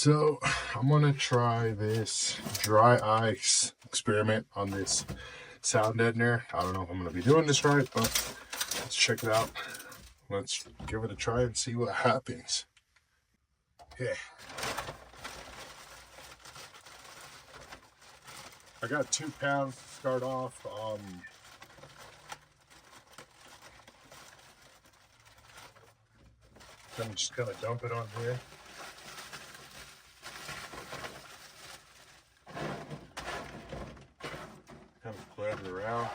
So I'm gonna try this dry ice experiment on this sound deadener. I don't know if I'm gonna be doing this right, but let's check it out. Let's give it a try and see what happens. Okay. I got 2 pounds to start off. I'm just gonna dump it on here. Kind of spread it around.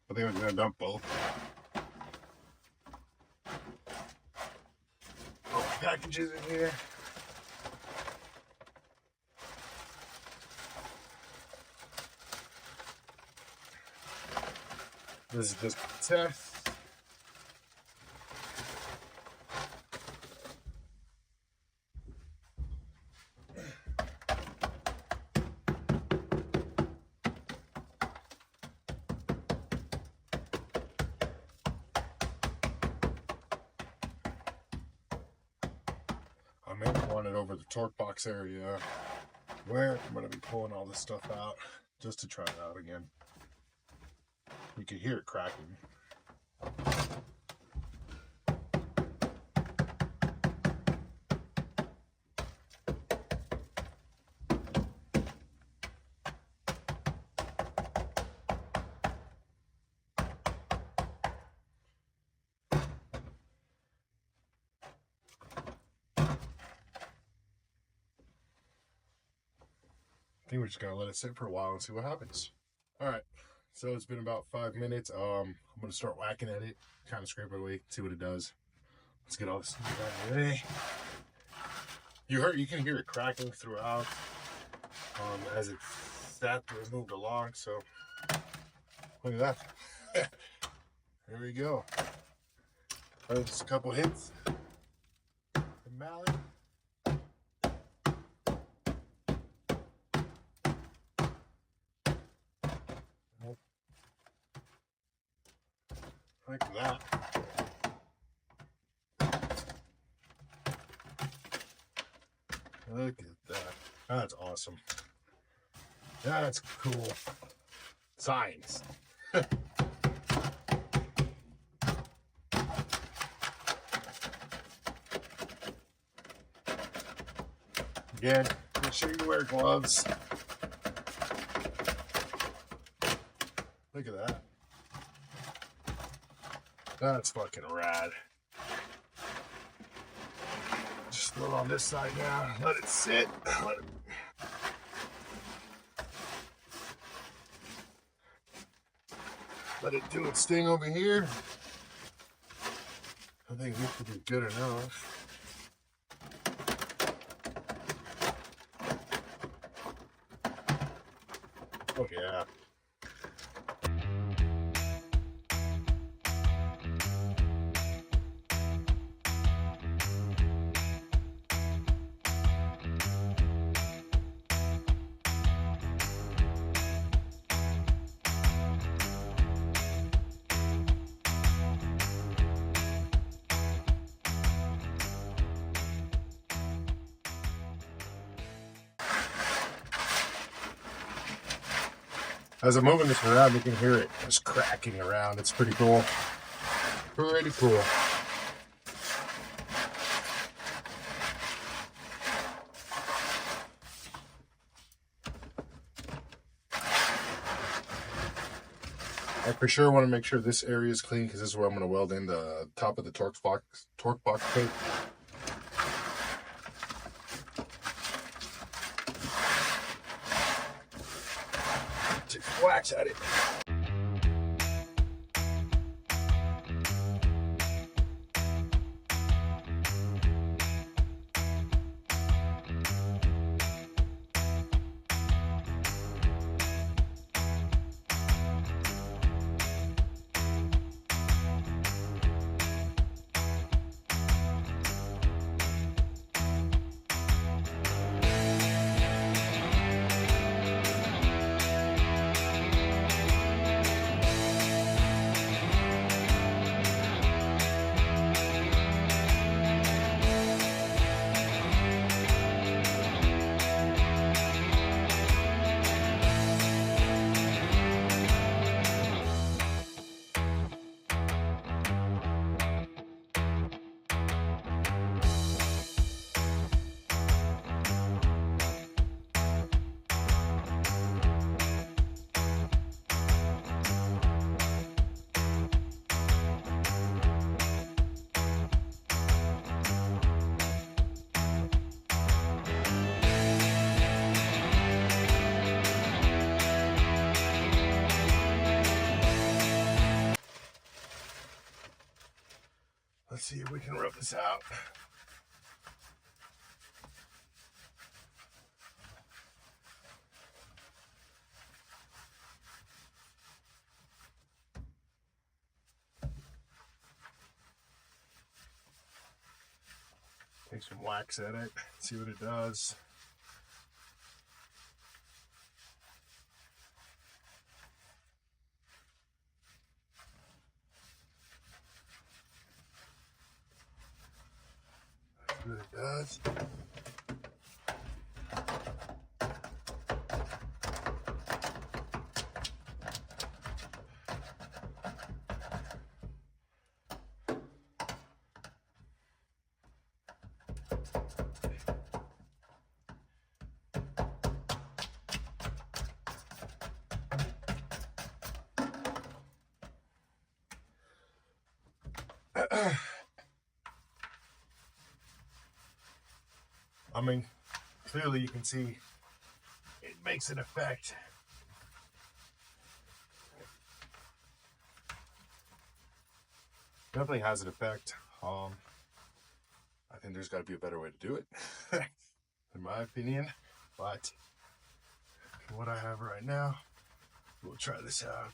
I think I'm gonna dump both. Packages in here. This is just a test. I may want it over the torque box area where I'm going to be pulling all this stuff out just to try it out again. You can hear it cracking. I think we're just gonna let it sit for a while and see what happens. All right, so it's been about 5 minutes. I'm gonna start whacking at it, kind of scrape it away, see what it does. Let's get all this stuff out of the way. You can hear it cracking throughout as it sat and moved along. So look at that. There we go. Just a couple hits. The mallet. Like that. Look at that. That's awesome. That's cool. Science. Again, make sure you wear gloves. Look at that. That's fucking rad. Just throw it on this side now. Let it sit. Let it do its thing over here. I think this should be good enough. Oh yeah. As I'm moving this around, you can hear it just cracking around. It's pretty cool. Pretty cool. I for sure want to make sure this area is clean because this is where I'm going to weld in the top of the torque box plate. Take wax at it. rub this out. Take some wax at it, see what it does. See what it does. I mean, clearly you can see it makes an effect. Definitely has an effect. I think there's got to be a better way to do it, in my opinion. But for what I have right now, we'll try this out.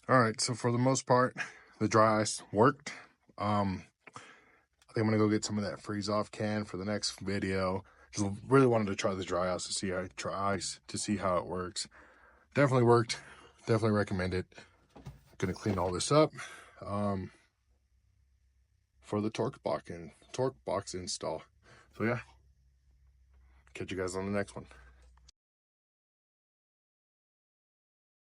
All right, so for the most part, the dry ice worked. I think I'm gonna go get some of that freeze off can for the next video. Just really wanted to try the dry ice to see how it works. Definitely worked. Definitely recommend it. Gonna clean all this up for the torque box install. So yeah, catch you guys on the next one.